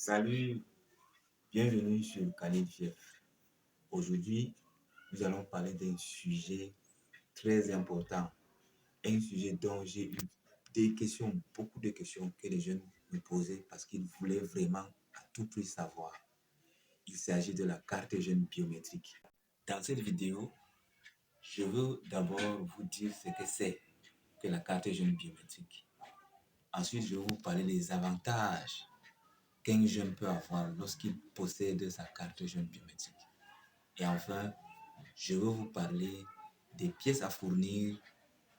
Salut, bienvenue sur Khalid Chef. Aujourd'hui, nous allons parler d'un sujet très important, un sujet dont j'ai eu des questions, beaucoup de questions que les jeunes me posaient parce qu'ils voulaient vraiment à tout prix savoir. Il s'agit de la carte jeune biométrique. Dans cette vidéo, je veux d'abord vous dire ce que c'est que la carte jeune biométrique. Ensuite, je vais vous parler des avantages qu'un jeune peut avoir lorsqu'il possède sa carte jeune biométrique. Et enfin, je vais vous parler des pièces à fournir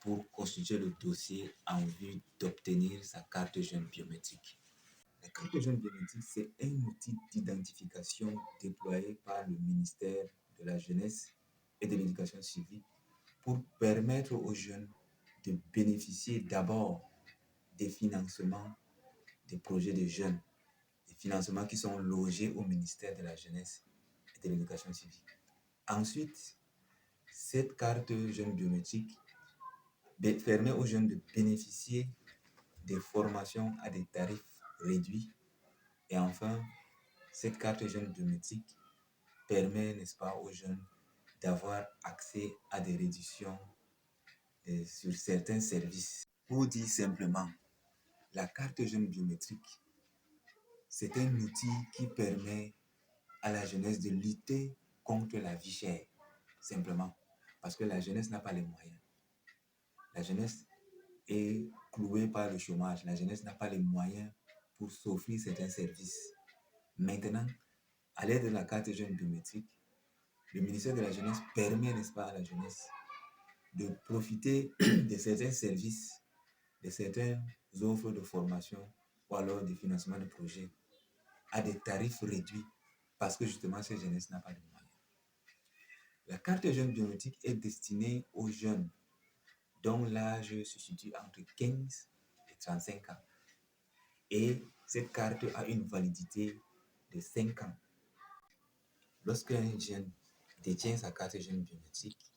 pour constituer le dossier en vue d'obtenir sa carte jeune biométrique. La carte jeune biométrique, c'est un outil d'identification déployé par le ministère de la Jeunesse et de l'Éducation civique pour permettre aux jeunes de bénéficier d'abord des financements des projets de jeunes, des financements qui sont logés au ministère de la Jeunesse et de l'Éducation civique. Ensuite, cette carte jeune biométrique permet aux jeunes de bénéficier des formations à des tarifs réduits. Et enfin, cette carte jeune biométrique permet, n'est-ce pas, aux jeunes d'avoir accès à des réductions sur certains services. Pour dire simplement, la carte jeune biométrique, c'est un outil qui permet à la jeunesse de lutter contre la vie chère, simplement, parce que la jeunesse n'a pas les moyens. La jeunesse est clouée par le chômage. La jeunesse n'a pas les moyens pour s'offrir certains services. Maintenant, à l'aide de la carte jeune biométrique, le ministère de la Jeunesse permet, n'est-ce pas, à la jeunesse de profiter de certains services, de certaines offres de formation ou alors de financement de projets à des tarifs réduits parce que justement cette jeunesse n'a pas de moyens. La carte jeune biométrique est destinée aux jeunes dont l'âge se situe entre 15 et 35 ans. Et cette carte a une validité de 5 ans. Lorsqu'un jeune détient sa carte jeune biométrique,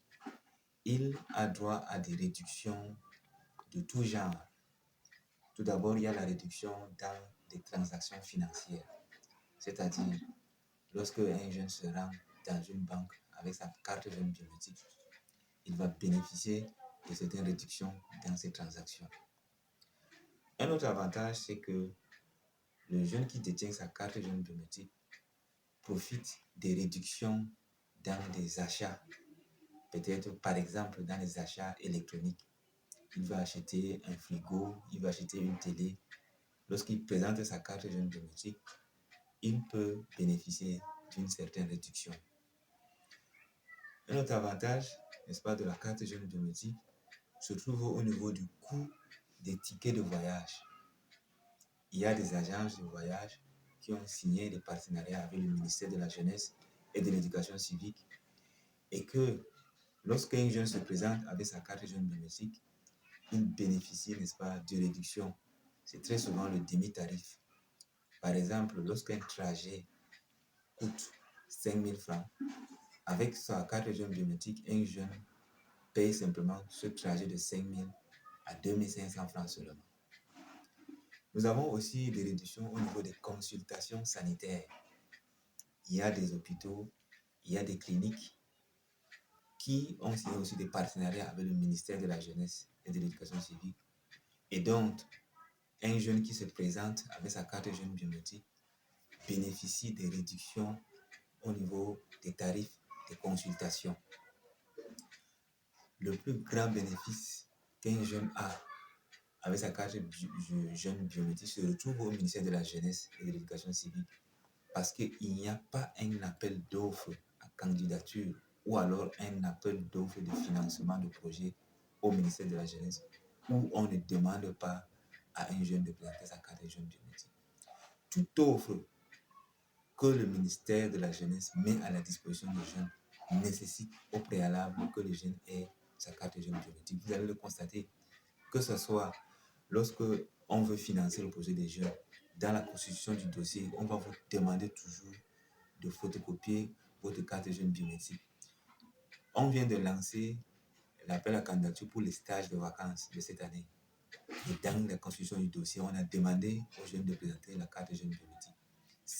il a droit à des réductions de tout genre. Tout d'abord, il y a la réduction dans les transactions financières. C'est-à-dire, lorsque un jeune se rend dans une banque avec sa carte jeune biométrique, il va bénéficier de certaines réductions dans ces transactions. Un autre avantage, c'est que le jeune qui détient sa carte jeune biométrique profite des réductions dans des achats. Peut-être, par exemple, dans les achats électroniques. Il va acheter un frigo, il va acheter une télé. Lorsqu'il présente sa carte jeune biométrique, il peut bénéficier d'une certaine réduction. Un autre avantage, n'est-ce pas, de la carte jeune biométrique se trouve au niveau du coût des tickets de voyage. Il y a des agences de voyage qui ont signé des partenariats avec le ministère de la Jeunesse et de l'Éducation civique et que lorsqu'un jeune se présente avec sa carte jeune biométrique, il bénéficie, n'est-ce pas, de réduction. C'est très souvent le demi-tarif. Par exemple, lorsqu'un trajet coûte 5 000 francs, avec sa carte jeune biométrique, un jeune paye simplement ce trajet de 5 000 à 2 500 francs seulement. Nous avons aussi des réductions au niveau des consultations sanitaires. Il y a des hôpitaux, il y a des cliniques qui ont signé aussi des partenariats avec le ministère de la Jeunesse et de l'Éducation civique. Et donc, un jeune qui se présente avec sa carte jeune biométrique bénéficie des réductions au niveau des tarifs des consultations. Le plus grand bénéfice qu'un jeune a avec sa carte jeune biométrique se retrouve au ministère de la Jeunesse et de l'Éducation civique parce qu'il n'y a pas un appel d'offres à candidature ou alors un appel d'offres de financement de projet au ministère de la Jeunesse où on ne demande pas à un jeune de présenter sa carte jeune biométrique. Toute offre que le ministère de la Jeunesse met à la disposition des jeunes nécessite au préalable que le jeune ait sa carte jeune biométrique. Vous allez le constater, que ce soit lorsque on veut financer le projet des jeunes, dans la constitution du dossier, on va vous demander toujours de photocopier votre carte jeune biométrique. On vient de lancer l'appel à candidature pour les stages de vacances de cette année. Et dans la constitution du dossier, on a demandé aux jeunes de présenter la carte jeune biométrique.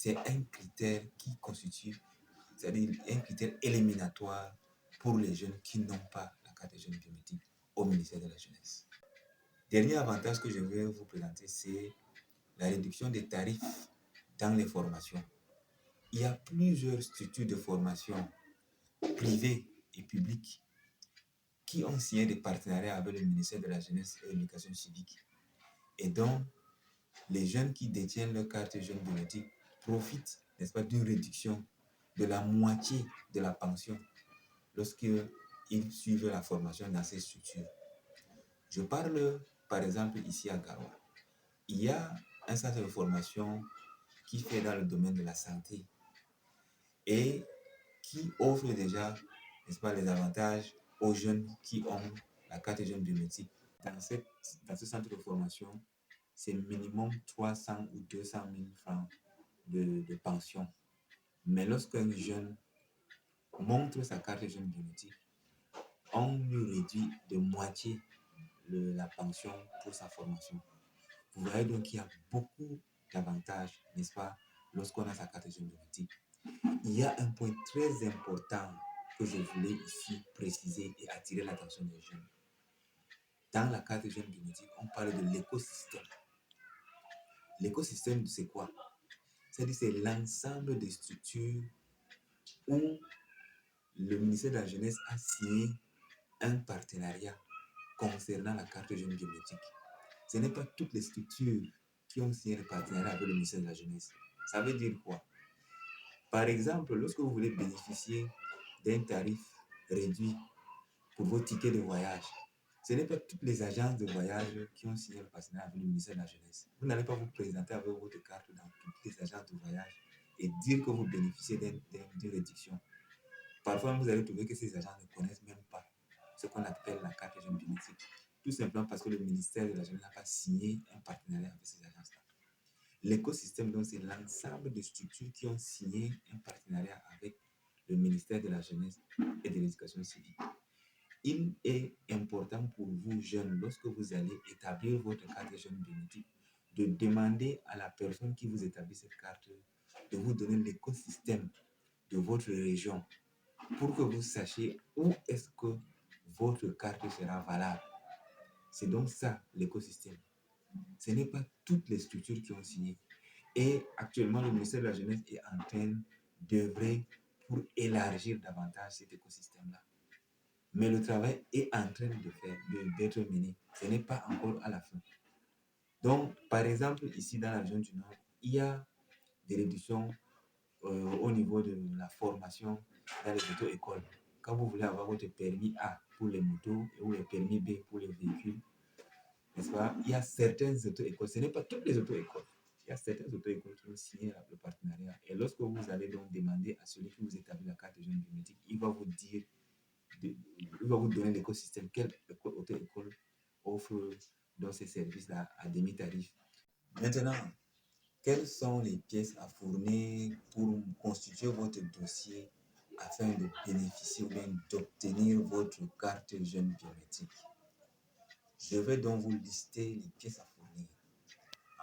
c'est un critère qui constitue, c'est-à-dire un critère éliminatoire pour les jeunes qui n'ont pas la carte de jeune biométrique au ministère de la Jeunesse. Dernier avantage que je vais vous présenter, c'est la réduction des tarifs dans les formations. Il y a plusieurs structures de formation privées et publiques qui ont signé des partenariats avec le ministère de la Jeunesse et de l'Éducation civique et dont les jeunes qui détiennent leur carte jeune biométrique profitent, n'est-ce pas, d'une réduction de la moitié de la pension lorsqu'ils suivent la formation dans ces structures. Je parle par exemple ici à Garoua. Il y a un centre de formation qui fait dans le domaine de la santé et qui offre déjà, n'est-ce pas, les avantages aux jeunes qui ont la carte jeune biométrique. Dans ce centre de formation, c'est minimum 300 ou 200 000 francs de pension. Mais lorsqu'un jeune montre sa carte jeune biométrique, on lui réduit de moitié la pension pour sa formation. Vous voyez donc qu'il y a beaucoup d'avantages, n'est-ce pas, lorsqu'on a sa carte jeune biométrique. Il y a un point très important que je voulais ici préciser et attirer l'attention des jeunes. Dans la carte jeune biométrique, on parle de l'écosystème. L'écosystème, c'est quoi? C'est-à-dire c'est l'ensemble des structures où le ministère de la Jeunesse a signé un partenariat concernant la carte jeune biométrique. Ce n'est pas toutes les structures qui ont signé le partenariat avec le ministère de la Jeunesse. Ça veut dire quoi? Par exemple, lorsque vous voulez bénéficier d'un tarif réduit pour vos tickets de voyage, ce n'est pas toutes les agences de voyage qui ont signé le partenariat avec le ministère de la Jeunesse. Vous n'allez pas vous présenter avec votre carte dans toutes les agences de voyage et dire que vous bénéficiez d'une réduction. Parfois, vous allez trouver que ces agents ne connaissent même pas ce qu'on appelle la carte jeune biométrique. Tout simplement parce que le ministère de la Jeunesse n'a pas signé un partenariat avec ces agences-là. L'écosystème, donc, c'est l'ensemble de structures qui ont signé un partenariat avec le ministère de la Jeunesse et de l'Éducation civique. Il est important pour vous, jeunes, lorsque vous allez établir votre carte jeune biométrique, de demander à la personne qui vous établit cette carte de vous donner l'écosystème de votre région pour que vous sachiez où est-ce que votre carte sera valable. C'est donc ça l'écosystème. Ce n'est pas toutes les structures qui ont signé. Et actuellement, le ministère de la Jeunesse est en train d'œuvrer pour élargir davantage cet écosystème-là. Mais le travail est en train d'être mené. Ce n'est pas encore à la fin. Donc, par exemple, ici dans la région du Nord, il y a des réductions au niveau de la formation dans les auto-écoles. Quand vous voulez avoir votre permis A pour les motos ou le permis B pour les véhicules, n'est-ce pas? Il y a certaines auto-écoles, ce n'est pas toutes les auto-écoles. Il y a certaines auto-écoles qui ont signé le partenariat. Et lorsque vous allez donc demander à celui qui vous établit la carte de jeune biométrique, il va vous dire, il va vous donner l'écosystème, quelle auto-école offre dans ces services-là à demi-tarif. Maintenant, quelles sont les pièces à fournir pour constituer votre dossier afin de bénéficier ou bien d'obtenir votre carte jeune biométrique? Je vais donc vous lister les pièces à fournir.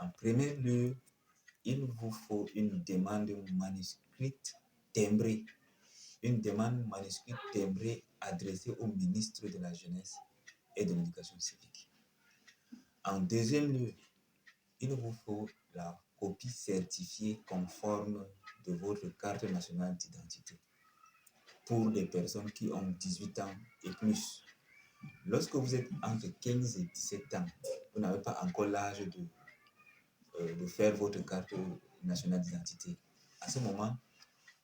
En premier lieu, il vous faut une demande manuscrite timbrée. Une demande manuscrite timbrée adressée au ministre de la Jeunesse et de l'Éducation civique. En deuxième lieu, il vous faut la copie certifiée conforme de votre carte nationale d'identité pour les personnes qui ont 18 ans et plus. Lorsque vous êtes entre 15 et 17 ans, vous n'avez pas encore l'âge de faire votre carte nationale d'identité. À ce moment,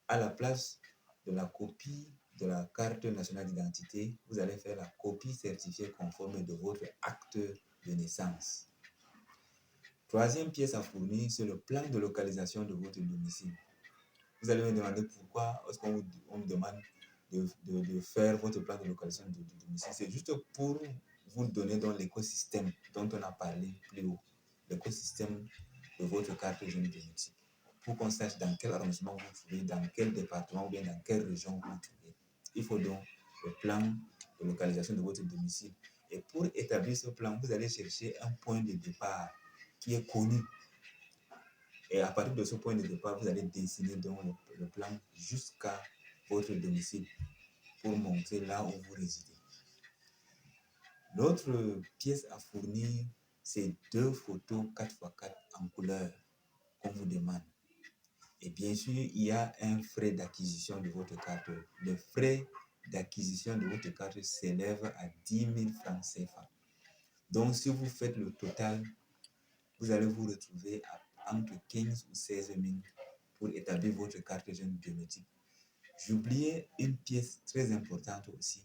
à la place de la copie de la carte nationale d'identité, vous allez faire la copie certifiée conforme de votre acte de naissance. Troisième pièce à fournir, c'est le plan de localisation de votre domicile. Vous allez me demander pourquoi est-ce qu'on me demande de faire votre plan de localisation de domicile. C'est juste pour vous donner dans l'écosystème dont on a parlé plus haut, l'écosystème de votre carte jeune biométrique, pour qu'on sache dans quel arrondissement vous vous trouvez, dans quel département ou bien dans quelle région vous vous trouvez. Il faut donc le plan de localisation de votre domicile. Et pour établir ce plan, vous allez chercher un point de départ qui est connu. Et à partir de ce point de départ, vous allez dessiner donc le plan jusqu'à votre domicile pour montrer là où vous résidez. L'autre pièce à fournir, c'est 2 photos 4x4 en couleur qu'on vous demande. Et bien sûr, il y a un frais d'acquisition de votre carte. Le frais d'acquisition de votre carte s'élève à 10 000 francs CFA. Donc, si vous faites le total, vous allez vous retrouver entre 15 ou 16 000 pour établir votre carte jeune biométrique. J'oubliais une pièce très importante aussi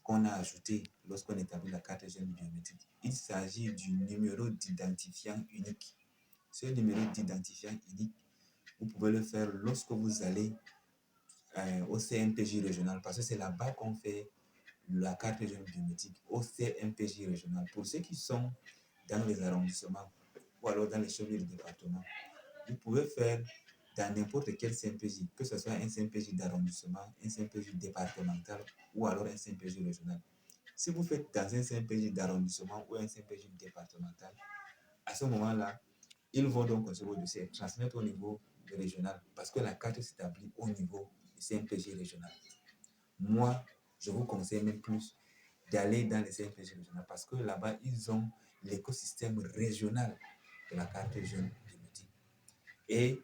qu'on a ajoutée lorsqu'on établit la carte jeune biométrique. Il s'agit du numéro d'identifiant unique. Ce numéro d'identifiant unique, vous pouvez le faire lorsque vous allez au CNPJ régional, parce que c'est là-bas qu'on fait la carte jeune biométrique, au CNPJ régional. Pour ceux qui sont dans les arrondissements ou alors dans les chefs-lieux de département, vous pouvez faire dans n'importe quel CNPJ, que ce soit un CNPJ d'arrondissement, un CNPJ départemental ou alors un CNPJ régional. Si vous faites dans un CNPJ d'arrondissement ou un CNPJ départemental, à ce moment-là, ils vont donc recevoir le dossier et transmettre au niveau régional parce que la carte s'établit au niveau du CNPJ régional. Moi, je vous conseille même plus d'aller dans les CNPJ régionaux parce que là-bas, ils ont l'écosystème régional de la carte jeune biométrique. Et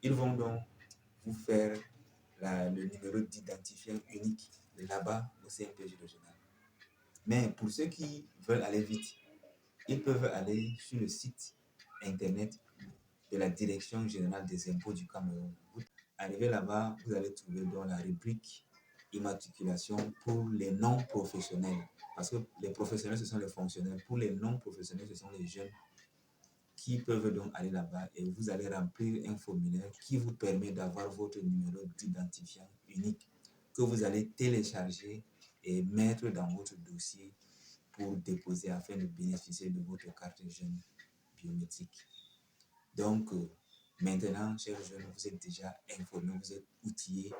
ils vont donc vous faire le numéro d'identifiant unique là-bas au CNPJ régional. Mais pour ceux qui veulent aller vite, ils peuvent aller sur le site internet de la Direction générale des impôts du Cameroun. Vous arrivez là-bas, vous allez trouver dans la rubrique immatriculation pour les non-professionnels. Parce que les professionnels, ce sont les fonctionnaires. Pour les non-professionnels, ce sont les jeunes qui peuvent donc aller là-bas et vous allez remplir un formulaire qui vous permet d'avoir votre numéro d'identifiant unique que vous allez télécharger et mettre dans votre dossier pour déposer afin de bénéficier de votre carte jeune biométrique. Donc, maintenant, chers jeunes, vous êtes déjà informés, vous êtes outillés.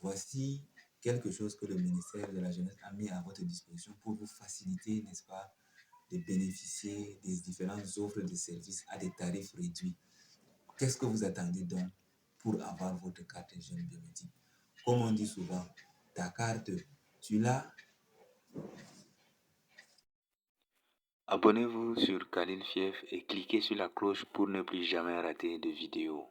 Voici quelque chose que le ministère de la Jeunesse a mis à votre disposition pour vous faciliter, n'est-ce pas, de bénéficier des différentes offres de services à des tarifs réduits. Qu'est-ce que vous attendez donc pour avoir votre carte jeune biométrique? Comme on dit souvent, ta carte, tu l'as. Abonnez-vous sur Khalil Fief et cliquez sur la cloche pour ne plus jamais rater de vidéos.